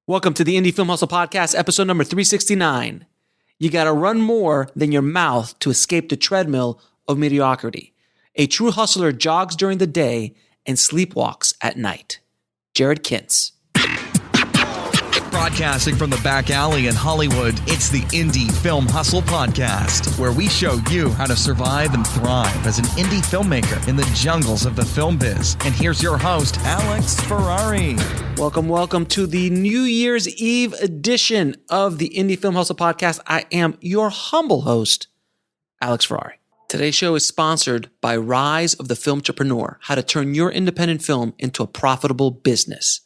Welcome to the Indie Film Hustle Podcast, episode number 369. You gotta run more than your mouth to escape the treadmill of mediocrity. A true hustler jogs during the day and sleepwalks at night. Jared Kintz. Broadcasting from the back alley in Hollywood, it's the Indie Film Hustle Podcast, where we show you how to survive and thrive as an indie filmmaker in the jungles of the film biz. And here's your host, Alex Ferrari. Welcome to the New Year's Eve edition of the Indie Film Hustle Podcast. I am your humble host, Alex Ferrari. Today's show is sponsored by Rise of the Filmtrepreneur, how to turn your independent film into a profitable business.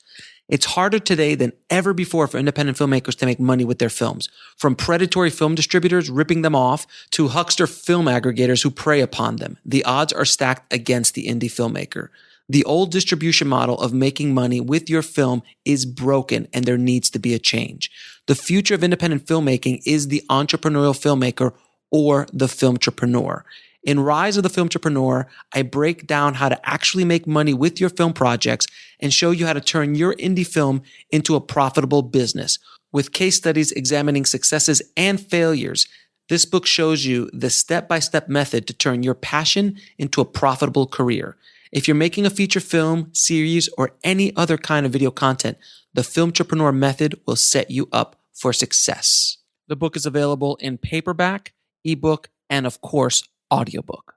It's harder today than ever before for independent filmmakers to make money with their films. From predatory film distributors ripping them off to huckster film aggregators who prey upon them, the odds are stacked against the indie filmmaker. The old distribution model of making money with your film is broken, and there needs to be a change. The future of independent filmmaking is the entrepreneurial filmmaker or the filmtrepreneur. In Rise of the Filmtrepreneur, I break down how to actually make money with your film projects and show you how to turn your indie film into a profitable business. With case studies examining successes and failures, this book shows you the step-by-step method to turn your passion into a profitable career. If you're making a feature film, series, or any other kind of video content, the Filmtrepreneur method will set you up for success. The book is available in paperback, ebook, and of course, audiobook.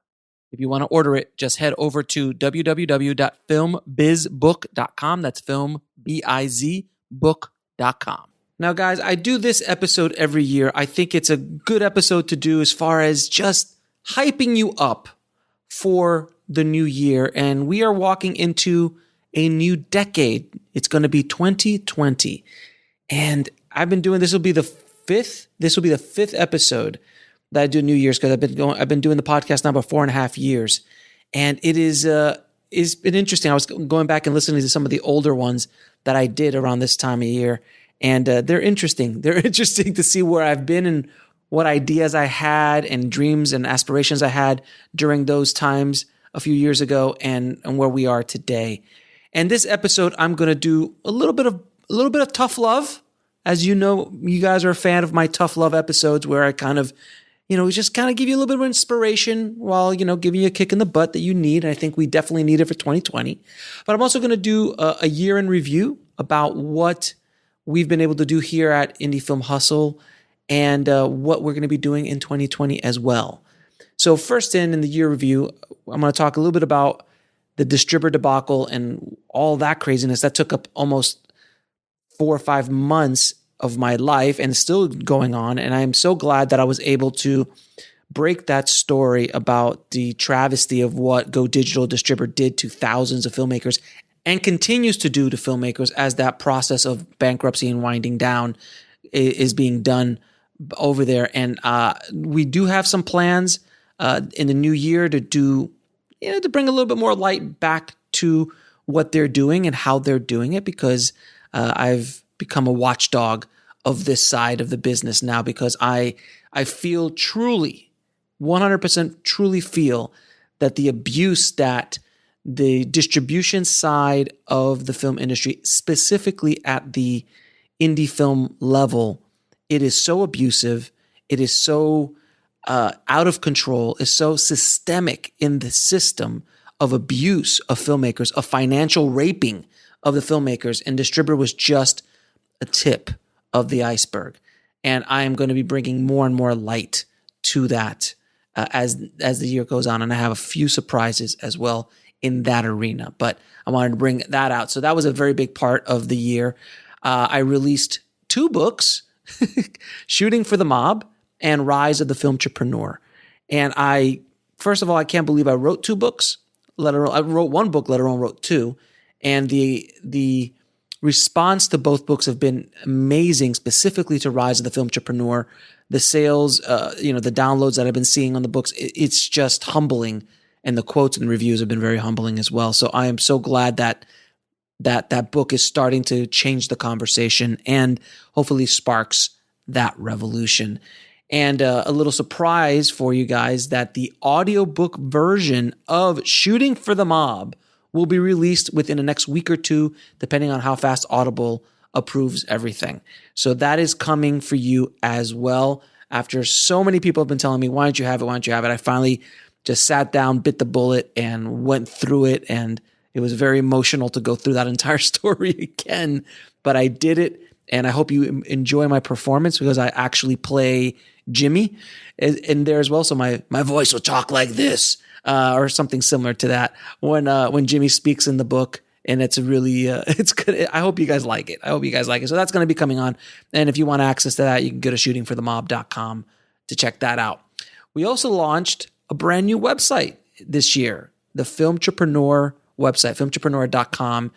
If you want to order it, just head over to www.filmbizbook.com. That's filmbizbook.com. Now, guys, I do this episode every year. I think it's a good episode to do as far as just hyping you up for the new year. And we are walking into a new decade. It's going to be 2020. And I've been doing, this will be the fifth episode that I do New Year's, because I've been doing the podcast now about 4.5 years, and it's been interesting. I was going back and listening to some of the older ones that I did around this time of year, and they're interesting. They're interesting to see where I've been and what ideas I had and dreams and aspirations I had during those times a few years ago, and where we are today. And this episode, I'm going to do a little bit of tough love. As you know, you guys are a fan of my tough love episodes, where I kind of, just kind of give you a little bit of inspiration while, giving you a kick in the butt that you need. And I think we definitely need it for 2020. But I'm also going to do a year in review about what we've been able to do here at Indie Film Hustle and what we're going to be doing in 2020 as well. So first in the year review, I'm going to talk a little bit about the distributor debacle and all that craziness that took up almost 4 or 5 months of my life and still going on. And I'm so glad that I was able to break that story about the travesty of what Go Digital Distributor did to thousands of filmmakers and continues to do to filmmakers as that process of bankruptcy and winding down is being done over there. And we do have some plans in the new year to do, to bring a little bit more light back to what they're doing and how they're doing it, because I've become a watchdog of this side of the business now, because I feel truly, 100% truly feel that the abuse that the distribution side of the film industry, specifically at the indie film level, it is so abusive, it is so out of control, is so systemic in the system of abuse of filmmakers, of financial raping of the filmmakers, and distributor was just a tip of the iceberg. And I am going to be bringing more and more light to that as the year goes on. And I have a few surprises as well in that arena, but I wanted to bring that out. So that was a very big part of the year. I released 2 books, Shooting for the Mob and Rise of the Filmtrepreneur. And first of all, I can't believe I wrote 2 books. I wrote 1 book, let alone wrote 2. And the response to both books have been amazing, specifically to Rise of the Filmtrepreneur. The sales, the downloads that I've been seeing on the books, it's just humbling. And the quotes and reviews have been very humbling as well. So I am so glad that book is starting to change the conversation and hopefully sparks that revolution. And a little surprise for you guys that the audiobook version of Shooting for the Mob will be released within the next week or 2, depending on how fast Audible approves everything. So that is coming for you as well. After so many people have been telling me, why don't you have it? Why don't you have it? I finally just sat down, bit the bullet, and went through it. And it was very emotional to go through that entire story again. But I did it. And I hope you enjoy my performance because I actually play Jimmy in there as well. So my voice will talk like this or something similar to that when Jimmy speaks in the book. And it's really, it's good. I hope you guys like it. So that's going to be coming on. And if you want access to that, you can go to shootingforthemob.com to check that out. We also launched a brand new website this year, the Filmtrepreneur website, filmtrepreneur.com.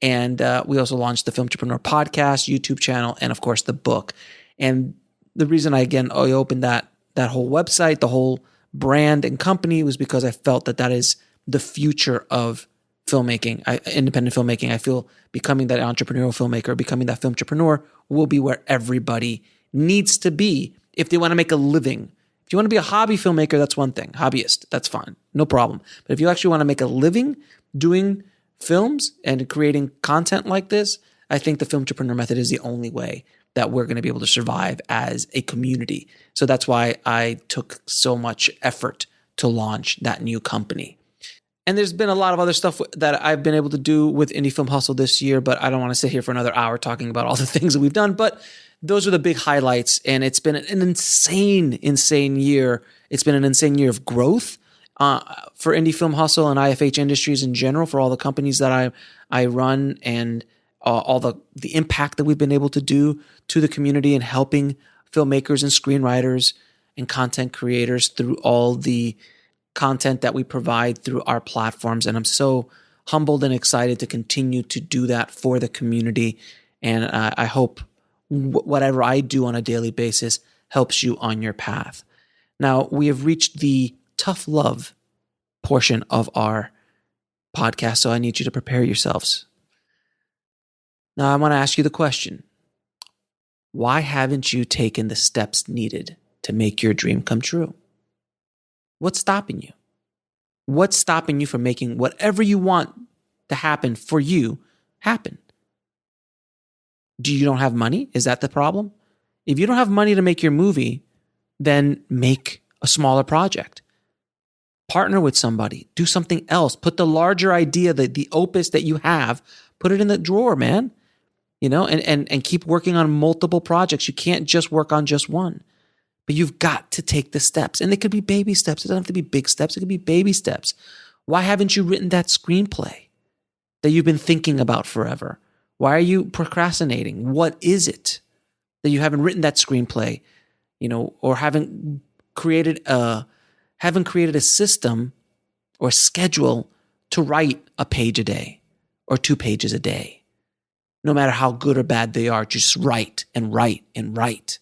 And we also launched the Filmtrepreneur podcast, YouTube channel, and of course the book. And the reason I opened that whole website, the whole brand and company was because I felt that is the future of filmmaking, independent filmmaking. I feel becoming that entrepreneurial filmmaker, becoming that filmtrepreneur will be where everybody needs to be if they want to make a living. If you want to be a hobby filmmaker, that's one thing. Hobbyist, that's fine. No problem. But if you actually want to make a living doing films and creating content like this, I think the Filmtrepreneur method is the only way that we're going to be able to survive as a community. So that's why I took so much effort to launch that new company. And there's been a lot of other stuff that I've been able to do with Indie Film Hustle this year, but I don't want to sit here for another hour talking about all the things that we've done. But those are the big highlights. And it's been an insane year. It's been an insane year of growth for Indie Film Hustle and IFH Industries in general, for all the companies that I run and all the impact that we've been able to do to the community and helping filmmakers and screenwriters and content creators through all the content that we provide through our platforms. And I'm so humbled and excited to continue to do that for the community. And I hope whatever I do on a daily basis helps you on your path. Now, we have reached the tough love portion of our podcast, so I need you to prepare yourselves. Now, I want to ask you the question: why haven't you taken the steps needed to make your dream come true? What's stopping you? What's stopping you from making whatever you want to happen for you happen? Do you don't have money? Is that the problem? If you don't have money to make your movie, then make a smaller project. Partner with somebody. Do something else. Put the larger idea, the opus that you have, put it in the drawer, man. And keep working on multiple projects. You can't just work on just one. But you've got to take the steps. And it could be baby steps. It doesn't have to be big steps. It could be baby steps. Why haven't you written that screenplay that you've been thinking about forever? Why are you procrastinating? What is it that you haven't written that screenplay, or haven't created a system or schedule to write a page a day or 2 pages a day? No matter how good or bad they are, just write and write and write.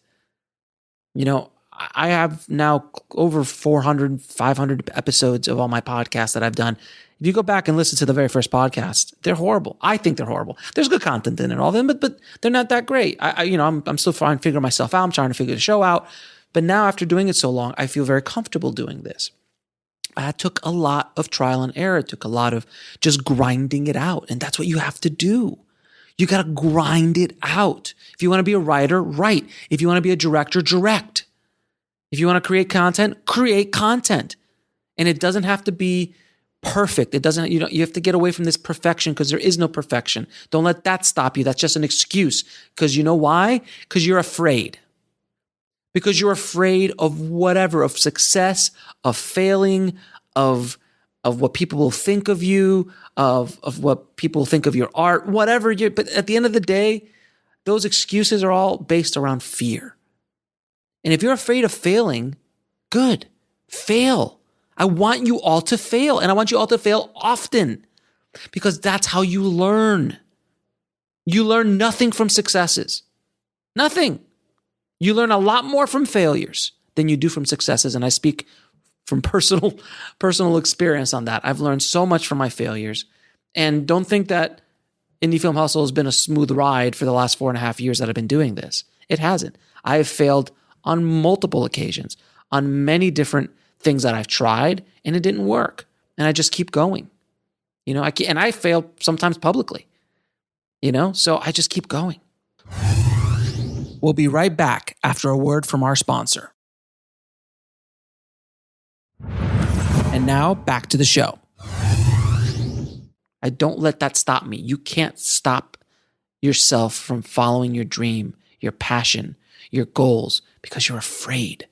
I have now over 400, 500 episodes of all my podcasts that I've done. If you go back and listen to the very first podcast, they're horrible. I think they're horrible. There's good content in it, all of them, but they're not that great. I'm still trying to figure myself out. I'm trying to figure the show out. But now, after doing it so long, I feel very comfortable doing this. It took a lot of trial and error. It took a lot of just grinding it out. And that's what you have to do. You got to grind it out. If you want to be a writer, write. If you want to be a director, direct. If you want to create content, create content. And it doesn't have to be perfect. It doesn't, you have to get away from this perfection, because there is no perfection. Don't let that stop you. That's just an excuse. Because you know why? Because you're afraid. Because you're afraid of whatever, of success, of failing, of what people will think of you, of what people think of your art, whatever. But at the end of the day, those excuses are all based around fear. And if you're afraid of failing, good, fail. I want you all to fail, and I want you all to fail often, because that's how you learn. You learn nothing from successes. Nothing. You learn a lot more from failures than you do from successes. And I speak from personal experience on that. I've learned so much from my failures. And don't think that Indie Film Hustle has been a smooth ride for the last 4.5 years that I've been doing this. It hasn't. I have failed on multiple occasions, on many different things that I've tried, and it didn't work. And I just keep going. I fail sometimes publicly. So I just keep going. We'll be right back after a word from our sponsor. And now back to the show. Don't let that stop me. You can't stop yourself from following your dream, your passion, your goals, because you're afraid.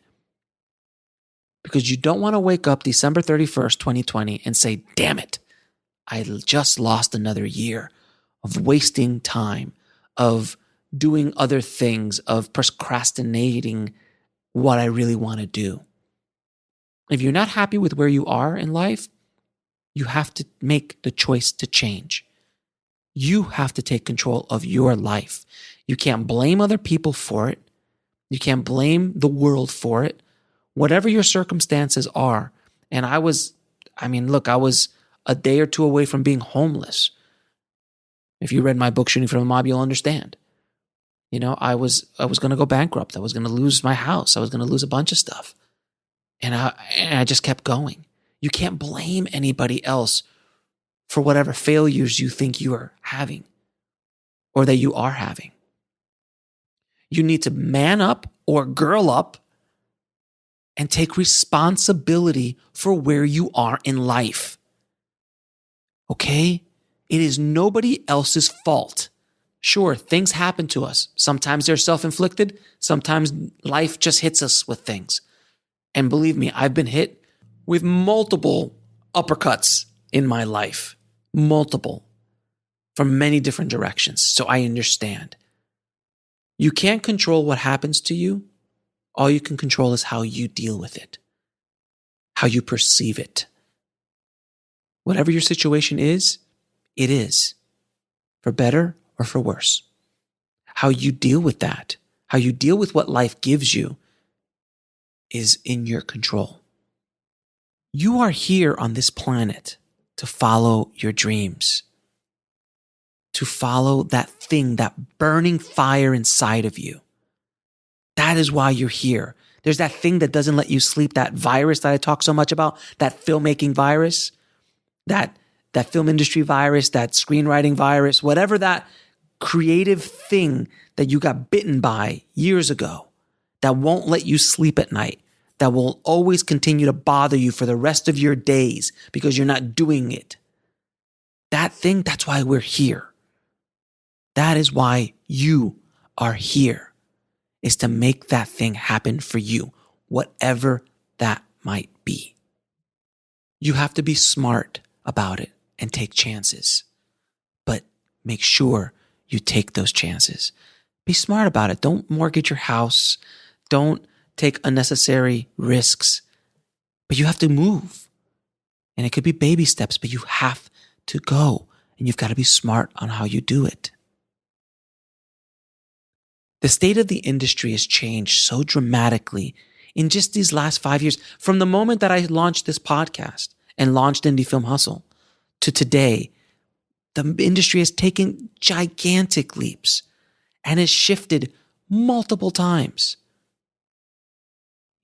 Because you don't want to wake up December 31st, 2020 and say, damn it, I just lost another year of wasting time, of doing other things, of procrastinating what I really want to do. If you're not happy with where you are in life, you have to make the choice to change. You have to take control of your life. You can't blame other people for it. You can't blame the world for it. Whatever your circumstances are. And I was a day or two away from being homeless. If you read my book, Shooting from a Mob, you'll understand. I was going to go bankrupt. I was going to lose my house. I was going to lose a bunch of stuff. And I just kept going. You can't blame anybody else for whatever failures you think you are having or that you are having. You need to man up or girl up and take responsibility for where you are in life. Okay? It is nobody else's fault. Sure, things happen to us. Sometimes they're self-inflicted. Sometimes life just hits us with things. And believe me, I've been hit with multiple uppercuts in my life. Multiple. From many different directions. So I understand. You can't control what happens to you. All you can control is how you deal with it. How you perceive it. Whatever your situation is, it is. For better or for worse. How you deal with that, how you deal with what life gives you, is in your control. You are here on this planet to follow your dreams, to follow that thing, that burning fire inside of you. That is why you're here. There's that thing that doesn't let you sleep, that virus that I talk so much about, that filmmaking virus, that film industry virus, that screenwriting virus, whatever that creative thing that you got bitten by years ago that won't let you sleep at night, that will always continue to bother you for the rest of your days because you're not doing it. That thing, that's why we're here. That is why you are here, is to make that thing happen for you, whatever that might be. You have to be smart about it and take chances, but make sure you take those chances. Be smart about it. Don't mortgage your house. Don't take unnecessary risks, but you have to move. And it could be baby steps, but you have to go, and you've got to be smart on how you do it. The state of the industry has changed so dramatically in just these last 5 years. From the moment that I launched this podcast and launched Indie Film Hustle to today, the industry has taken gigantic leaps and has shifted multiple times.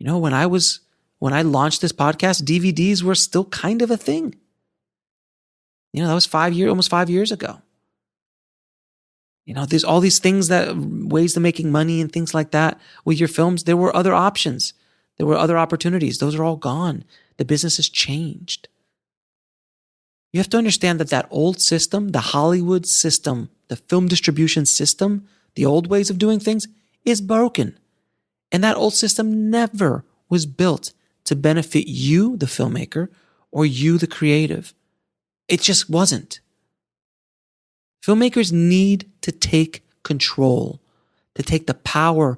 When I launched this podcast, DVDs were still kind of a thing. That was almost 5 years ago. There's all these things ways to making money and things like that with your films. There were other options. There were other opportunities. Those are all gone. The business has changed. You have to understand that old system, the Hollywood system, the film distribution system, the old ways of doing things is broken. And that old system never was built to benefit you, the filmmaker, or you, the creative. It just wasn't. Filmmakers need to take control, to take the power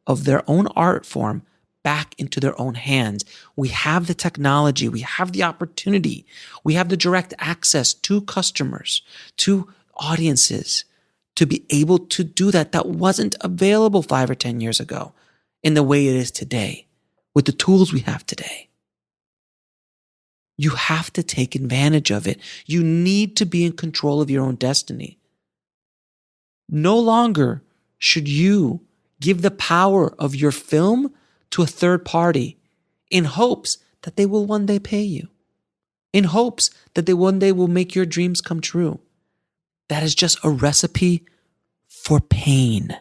of their own art form back into their own hands. We have the technology, we have the opportunity, we have the direct access to customers, to audiences, to be able to do that. That wasn't available 5 or 10 years ago in the way it is today, with the tools we have today. You have to take advantage of it. You need to be in control of your own destiny. No longer should you give the power of your film to a third party in hopes that they will one day pay you, in hopes that they one day will make your dreams come true. That is just a recipe for pain.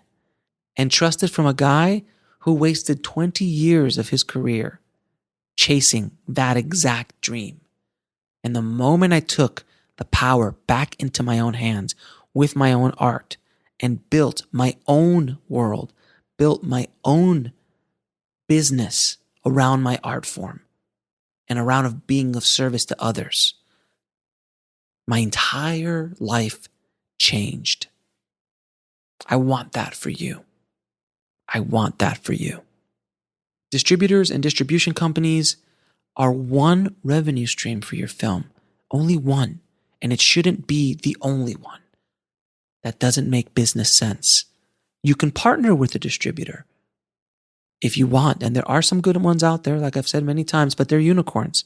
entrusted from a guy who wasted 20 years of his career chasing that exact dream. And the moment I took the power back into my own hands with my own art and built my own world, built my own business around my art form and around of being of service to others, my entire life changed. I want that for you. I want that for you. Distributors and distribution companies are one revenue stream for your film, only one, and it shouldn't be the only one. That doesn't make business sense. You can partner with a distributor if you want, and there are some good ones out there, like I've said many times, but they're unicorns.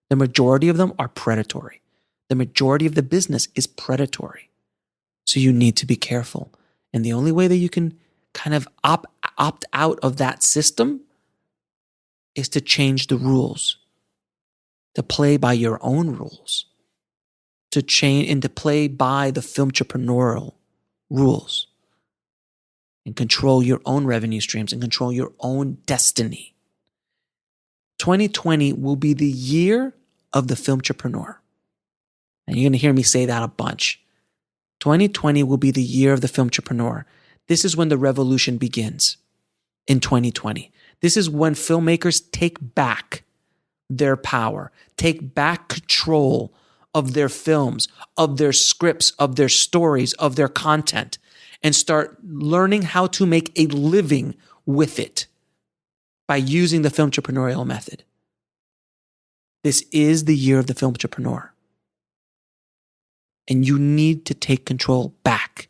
The majority of them are predatory. The majority of the business is predatory. So you need to be careful. And the only way that you can kind of opt out of that system is to change the rules, to play by your own rules, to change and to play by the filmtrepreneurial rules and control your own revenue streams and control your own destiny. 2020 will be the year of the filmtrepreneur. And you're going to hear me say that a bunch. 2020 will be the year of the filmtrepreneur. This is when the revolution begins in 2020. This is when filmmakers take back their power, take back control of their films, of their scripts, of their stories, of their content, and start learning how to make a living with it by using the filmtrepreneurial method. This is the year of the filmtrepreneur. And you need to take control back.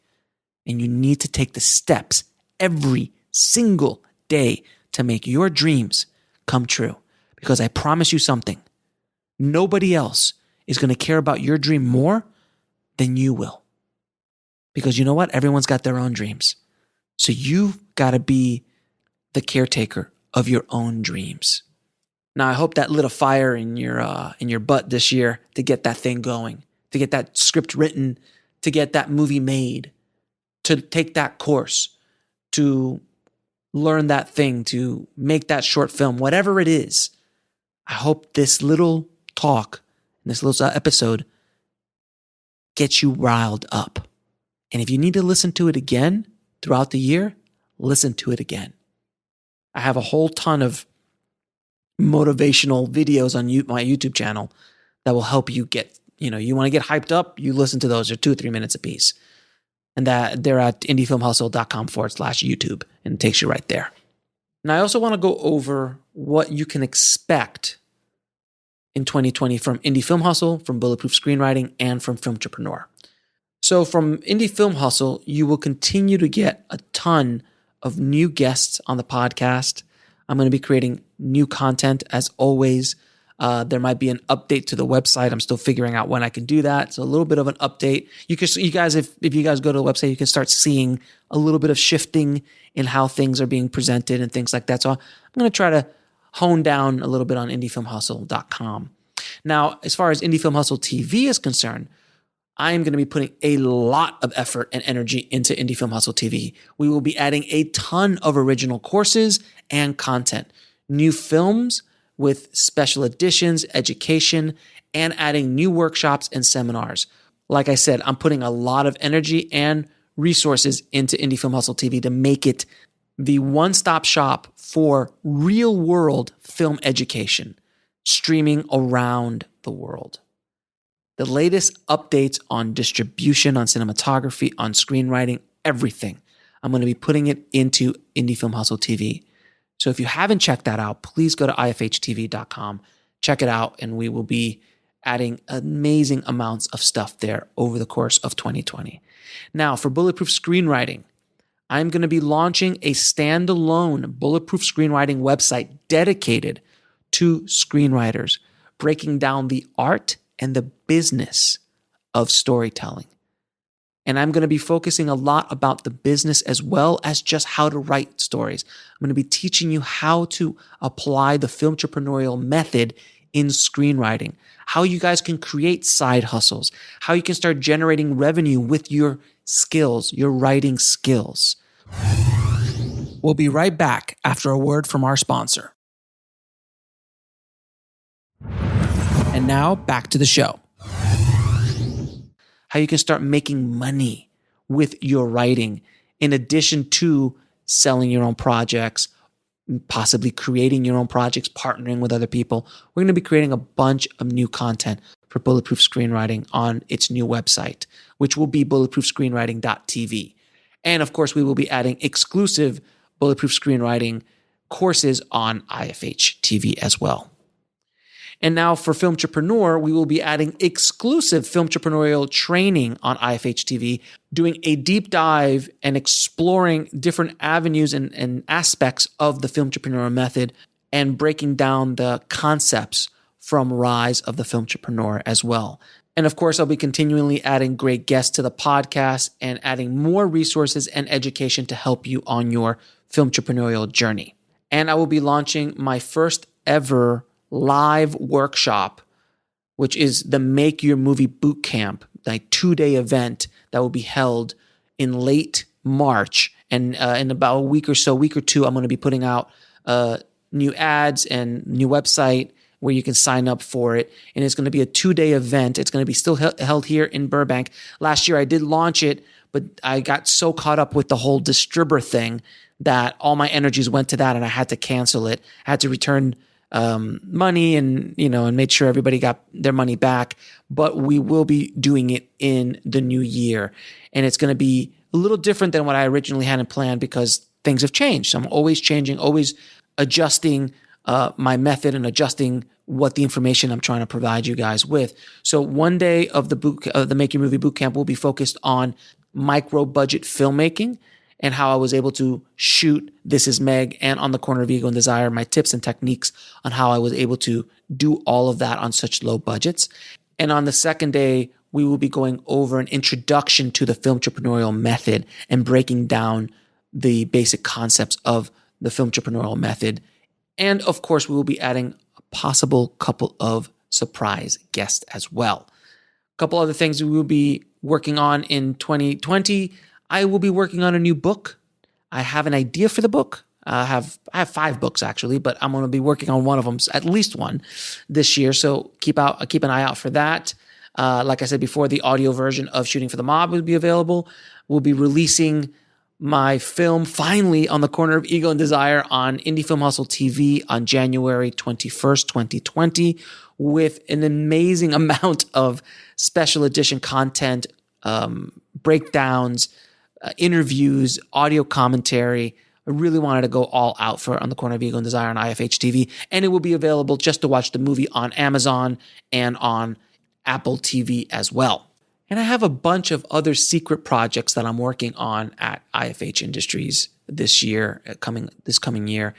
And you need to take the steps every single day to make your dreams come true. Because I promise you something, nobody else is going to care about your dream more than you will. Because you know what? Everyone's got their own dreams. So you've got to be the caretaker of your own dreams. Now, I hope that lit a fire in your butt this year to get that thing going, to get that script written, to get that movie made, to take that course, to learn that thing, to make that short film, whatever it is. I hope this little talk, this little episode gets you riled up. And if you need to listen to it again throughout the year, listen to it again. I have a whole ton of motivational videos on my YouTube channel that will help you get, you want to get hyped up, you listen to those. They're 2 or 3 minutes apiece. And that they're at indiefilmhustle.com/YouTube, and it takes you right there. Now, I also want to go over what you can expect in 2020 from Indie Film Hustle, from Bulletproof Screenwriting, and from Filmtrepreneur. So from Indie Film Hustle, you will continue to get a ton of new guests on the podcast. I'm going to be creating new content as always. There might be an update to the website. I'm still figuring out when I can do that. So a little bit of an update. If you guys go to the website, you can start seeing a little bit of shifting in how things are being presented and things like that. So I'm going to try to hone down a little bit on indiefilmhustle.com. Now, as far as Indie Film Hustle TV is concerned, I am going to be putting a lot of effort and energy into Indie Film Hustle TV. We will be adding a ton of original courses and content, new films with special editions, education, and adding new workshops and seminars. Like I said, I'm putting a lot of energy and resources into Indie Film Hustle TV to make it the one-stop shop for real-world film education, streaming around the world. The latest updates on distribution, on cinematography, on screenwriting, everything. I'm going to be putting it into Indie Film Hustle TV. So if you haven't checked that out, please go to ifhtv.com, check it out, and we will be adding amazing amounts of stuff there over the course of 2020. Now, for Bulletproof Screenwriting, I'm going to be launching a standalone Bulletproof Screenwriting website dedicated to screenwriters, breaking down the art and the business of storytelling. And I'm going to be focusing a lot about the business as well as just how to write stories. I'm going to be teaching you how to apply the filmtrepreneurial method in screenwriting, how you guys can create side hustles, how you can start generating revenue with your skills, your writing skills. We'll be right back after a word from our sponsor. And now back to the show. How you can start making money with your writing in addition to selling your own projects, possibly creating your own projects, partnering with other people. We're going to be creating a bunch of new content for Bulletproof Screenwriting on its new website, which will be bulletproofscreenwriting.tv. And of course, we will be adding exclusive Bulletproof Screenwriting courses on IFH TV as well. And now for Filmtrepreneur, we will be adding exclusive Filmtrepreneurial training on IFH TV, doing a deep dive and exploring different avenues and aspects of the Filmtrepreneur method and breaking down the concepts from Rise of the Filmtrepreneur as well. And of course, I'll be continually adding great guests to the podcast and adding more resources and education to help you on your Filmtrepreneurial journey. And I will be launching my first ever live workshop, which is the Make Your Movie Bootcamp, a 2-day event that will be held in late March. And in about a week or two, I'm going to be putting out new ads and new website where you can sign up for it. And it's going to be a 2-day event. It's going to be still held here in Burbank. Last year I did launch it, but I got so caught up with the whole distributor thing that all my energies went to that and I had to cancel it. I had to return money and made sure everybody got their money back. But we will be doing it in the new year. And it's going to be a little different than what I originally had in plan because things have changed. So I'm always changing, always adjusting my method and adjusting what the information I'm trying to provide you guys with. So one day of the Make Your Movie Bootcamp will be focused on micro budget filmmaking and how I was able to shoot This Is Meg and On the Corner of Ego and Desire, my tips and techniques on how I was able to do all of that on such low budgets. And on the second day, we will be going over an introduction to the Filmtrepreneurial method and breaking down the basic concepts of the Filmtrepreneurial method. And of course, we will be adding a possible couple of surprise guests as well. A couple other things we will be working on in 2020. I will be working on a new book. I have an idea for the book. I have 5 books actually, but I'm going to be working on one of them, at least one this year. So keep an eye out for that. Like I said before, the audio version of Shooting for the Mob will be available. We'll be releasing my film finally On the Corner of Ego and Desire on Indie Film Hustle TV on January 21st, 2020, with an amazing amount of special edition content, breakdowns, interviews, audio commentary. I really wanted to go all out for On the Corner of Ego and Desire on IFH TV. And it will be available just to watch the movie on Amazon and on Apple TV as well. And I have a bunch of other secret projects that I'm working on at IFH Industries this coming year.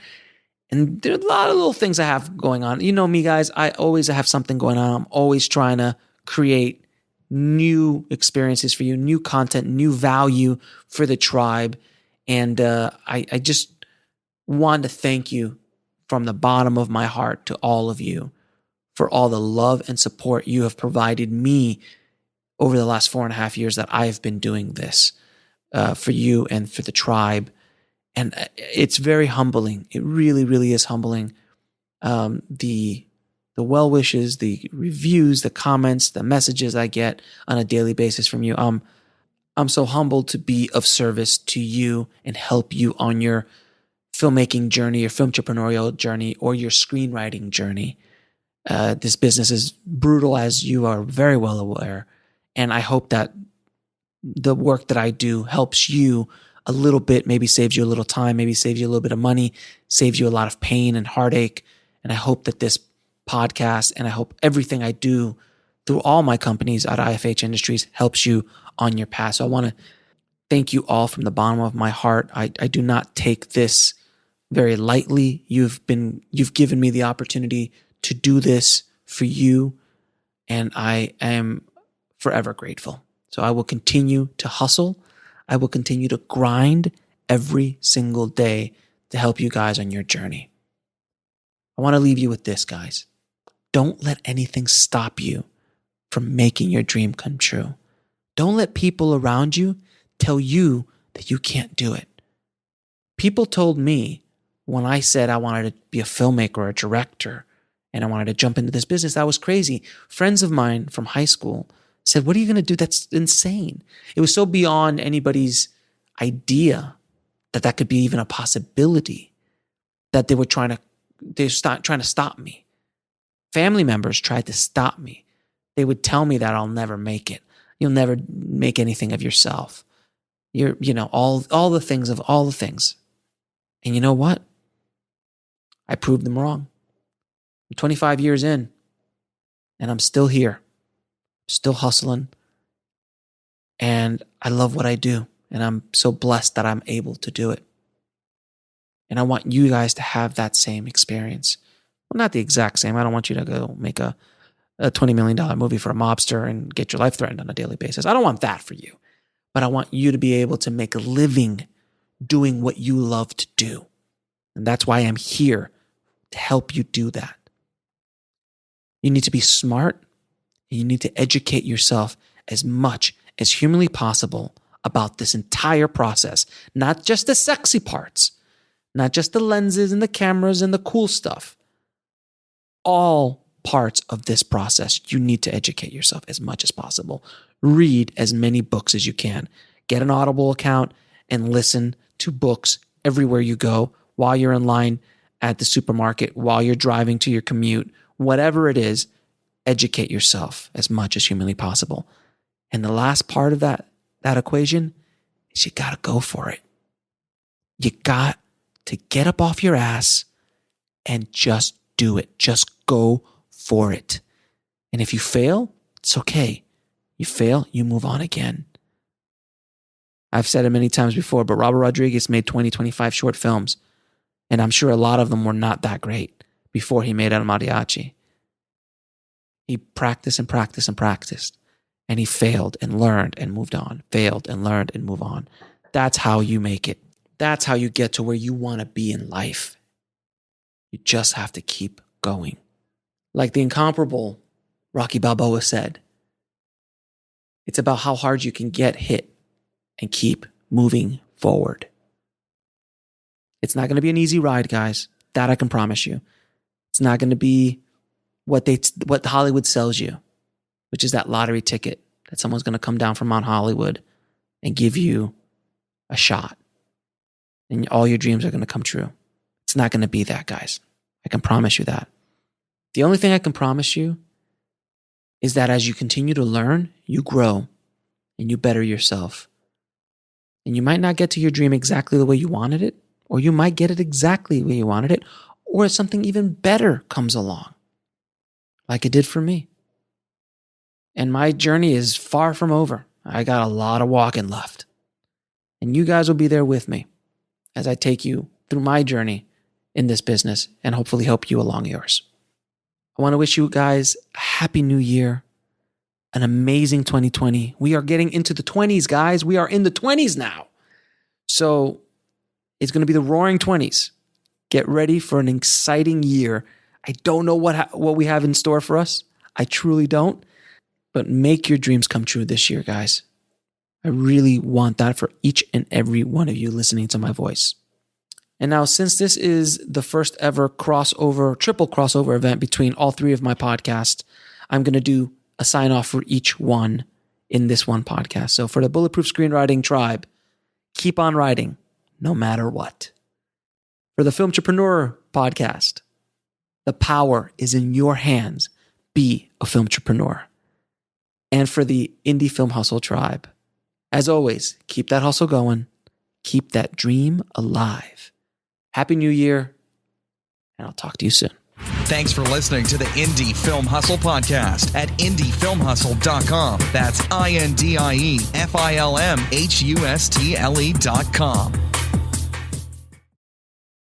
And there are a lot of little things I have going on. You know me, guys, I always have something going on. I'm always trying to create new experiences for you, new content, new value for the tribe. And I just want to thank you from the bottom of my heart to all of you for all the love and support you have provided me over the last 4.5 years that I have been doing this for you and for the tribe. And it's very humbling. It really, really is humbling. The well wishes, the reviews, the comments, the messages I get on a daily basis from you. I'm so humbled to be of service to you and help you on your filmmaking journey, your filmtrepreneurial journey, or your screenwriting journey. This business is brutal, as you are very well aware. And I hope that the work that I do helps you a little bit, maybe saves you a little time, maybe saves you a little bit of money, saves you a lot of pain and heartache. And I hope that this podcast and I hope everything I do through all my companies at IFH Industries helps you on your path. So I want to thank you all from the bottom of my heart. I do not take this very lightly. You've given me the opportunity to do this for you, and I am forever grateful. So I will continue to hustle. I will continue to grind every single day to help you guys on your journey. I want to leave you with this, guys. Don't let anything stop you from making your dream come true. Don't let people around you tell you that you can't do it. people told me when I said I wanted to be a filmmaker or a director and I wanted to jump into this business, that was crazy. Friends of mine from high school said, what are you going to do? That's insane. It was so beyond anybody's idea that could be even a possibility that they were trying to stop me. Family members tried to stop me. They would tell me that I'll never make it. You'll never make anything of yourself. All the things. And you know what? I proved them wrong. I'm 25 years in, and I'm still here, still hustling. And I love what I do. And I'm so blessed that I'm able to do it. And I want you guys to have that same experience. Well, not the exact same. I don't want you to go make a $20 million movie for a mobster and get your life threatened on a daily basis. I don't want that for you. But I want you to be able to make a living doing what you love to do. And that's why I'm here, to help you do that. You need to be smart, and you need to educate yourself as much as humanly possible about this entire process, not just the sexy parts, not just the lenses and the cameras and the cool stuff. All parts of this process, you need to educate yourself as much as possible. Read as many books as you can. Get an Audible account and listen to books everywhere you go, while you're in line at the supermarket, while you're driving to your commute, whatever it is, educate yourself as much as humanly possible. And the last part of that equation is you got to go for it. You got to get up off your ass and just do it. Just go for it. And if you fail, it's okay. You fail, you move on again. I've said it many times before, but Robert Rodriguez made 25 short films. And I'm sure a lot of them were not that great before he made El Mariachi. He practiced and practiced and practiced. And he failed and learned and moved on. Failed and learned and moved on. That's how you make it. That's how you get to where you want to be in life. You just have to keep going. Like the incomparable Rocky Balboa said, it's about how hard you can get hit and keep moving forward. It's not going to be an easy ride, guys. That I can promise you. It's not going to be what Hollywood sells you, which is that lottery ticket that someone's going to come down from Mount Hollywood and give you a shot. And all your dreams are going to come true. It's not going to be that, guys. I can promise you that. The only thing I can promise you is that as you continue to learn, you grow and you better yourself. And you might not get to your dream exactly the way you wanted it, or you might get it exactly the way you wanted it, or something even better comes along, like it did for me. And my journey is far from over. I got a lot of walking left. And you guys will be there with me as I take you through my journey in this business and hopefully help you along yours. I want to wish you guys a happy new year, an amazing 2020. We are getting into the 20s, guys. We are in the 20s now. So it's going to be the roaring 20s. Get ready for an exciting year. I don't know what we have in store for us. I truly don't. But make your dreams come true this year, guys. I really want that for each and every one of you listening to my voice. And now, since this is the first ever triple crossover event between all three of my podcasts, I'm going to do a sign off for each one in this one podcast. So for the Bulletproof Screenwriting Tribe, keep on writing no matter what. For the Filmtrepreneur podcast, the power is in your hands. Be a filmtrepreneur. And for the Indie Film Hustle Tribe, as always, keep that hustle going. Keep that dream alive. Happy New Year, and I'll talk to you soon. Thanks for listening to the Indie Film Hustle podcast at indiefilmhustle.com. That's INDIEFILMHUSTLE.com.